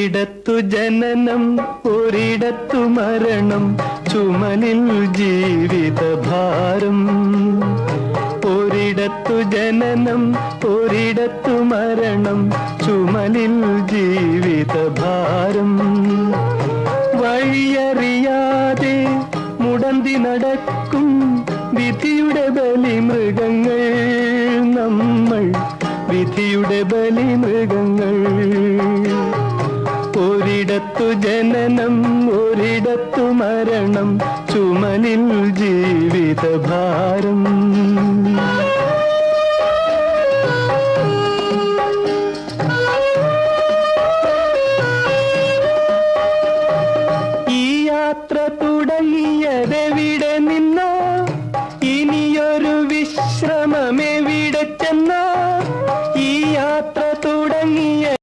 ഒരിടത്തു ജനനം ഒരിടത്തു മരണം ചുമലിൽ ജീവിതഭാരം. ഒരിടത്തു ജനനം ഒരിടത്തു മരണം ചുമലിൽ ജീവിതഭാരം. വഴിയറിയാതെ മുടന്തി നടക്കും വിധിയുടെ ബലിമൃഗങ്ങൾ നമ്മൾ, വിധിയുടെ ബലിമൃഗങ്ങൾ. ഒരിടത്തു ജനനം ഒരിടത്തു മരണം ചുമലിൽ ജീവിതഭാരം.